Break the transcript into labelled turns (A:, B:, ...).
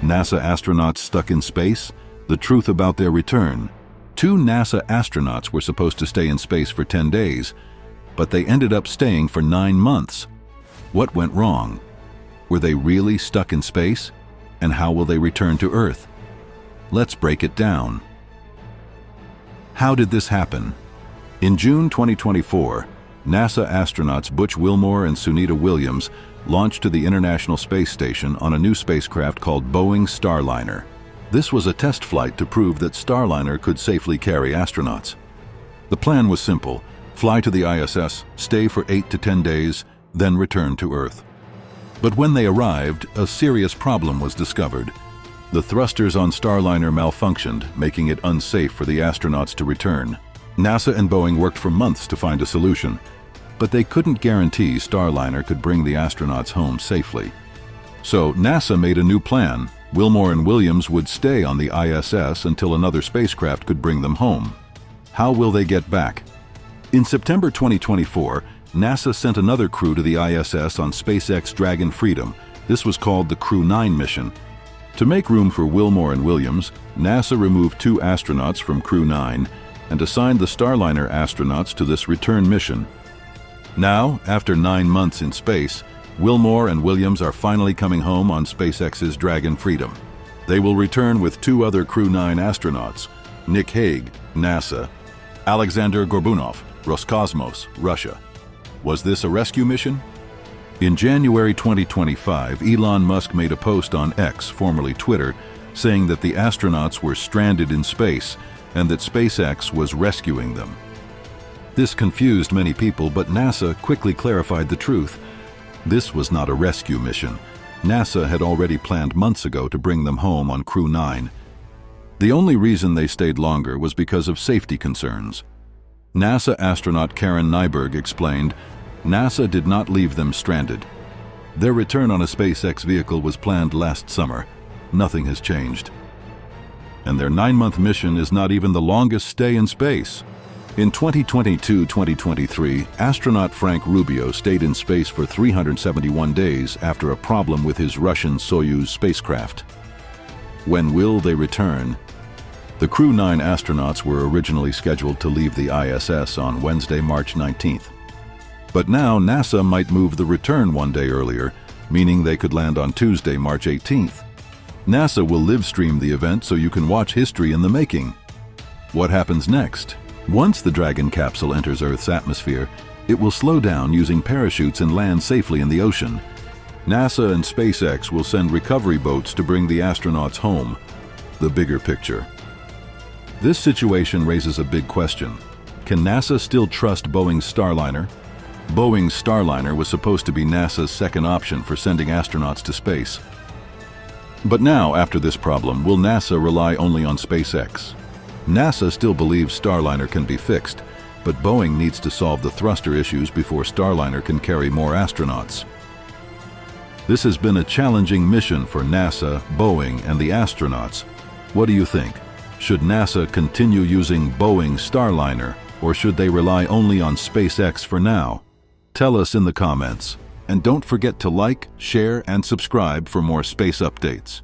A: NASA astronauts stuck in space? The truth about their return. 2 NASA astronauts were supposed to stay in space for 10 days, but they ended up staying for 9 months. What went wrong? Were they really stuck in space? And how will they return to Earth? Let's break it down. How did this happen? In June 2024, NASA astronauts Butch Wilmore and Sunita Williams launched to the International Space Station on a new spacecraft called Boeing Starliner. This was a test flight to prove that Starliner could safely carry astronauts. The plan was simple: fly to the ISS, stay for 8 to 10 days, then return to Earth. But when they arrived, a serious problem was discovered. The thrusters on Starliner malfunctioned, making it unsafe for the astronauts to return. NASA and Boeing worked for months to find a solution, but they couldn't guarantee Starliner could bring the astronauts home safely. So NASA made a new plan. Wilmore and Williams would stay on the ISS until another spacecraft could bring them home. How will they get back? In September 2024, NASA sent another crew to the ISS on SpaceX Dragon Freedom. This was called the Crew 9 mission. To make room for Wilmore and Williams, NASA removed 2 astronauts from Crew 9 and assigned the Starliner astronauts to this return mission. Now, after 9 months in space, Wilmore and Williams are finally coming home on SpaceX's Dragon Freedom. They will return with 2 other Crew 9 astronauts: Hague, NASA, Aleksandr Gorbunov, Roscosmos, Russia. Was this a rescue mission? In January 2025, Elon Musk made a post on X, formerly Twitter, saying that the astronauts were stranded in space and that SpaceX was rescuing them. This confused many people, but NASA quickly clarified the truth. This was not a rescue mission. NASA had already planned months ago to bring them home on Crew 9. The only reason they stayed longer was because of safety concerns. NASA astronaut Karen Nyberg explained, NASA did not leave them stranded. Their return on a SpaceX vehicle was planned last summer. Nothing has changed. And their 9-month mission is not even the longest stay in space. In 2022-2023, astronaut Frank Rubio stayed in space for 371 days after a problem with his Russian Soyuz spacecraft. When will they return? The Crew 9 astronauts were originally scheduled to leave the ISS on Wednesday, March 19th. But now NASA might move the return one day earlier, meaning they could land on Tuesday, March 18th. NASA will live stream the event so you can watch history in the making. What happens next? Once the Dragon capsule enters Earth's atmosphere, it will slow down using parachutes and land safely in the ocean. NASA and SpaceX will send recovery boats to bring the astronauts home. The bigger picture. This situation raises a big question. Can NASA still trust Boeing's Starliner? Boeing's Starliner was supposed to be NASA's second option for sending astronauts to space. But now, after this problem, will NASA rely only on SpaceX? NASA still believes Starliner can be fixed, but Boeing needs to solve the thruster issues before Starliner can carry more astronauts. This has been a challenging mission for NASA, Boeing, and the astronauts. What do you think? Should NASA continue using Boeing Starliner, or should they rely only on SpaceX for now? Tell us in the comments. And don't forget to like, share, and subscribe for more space updates.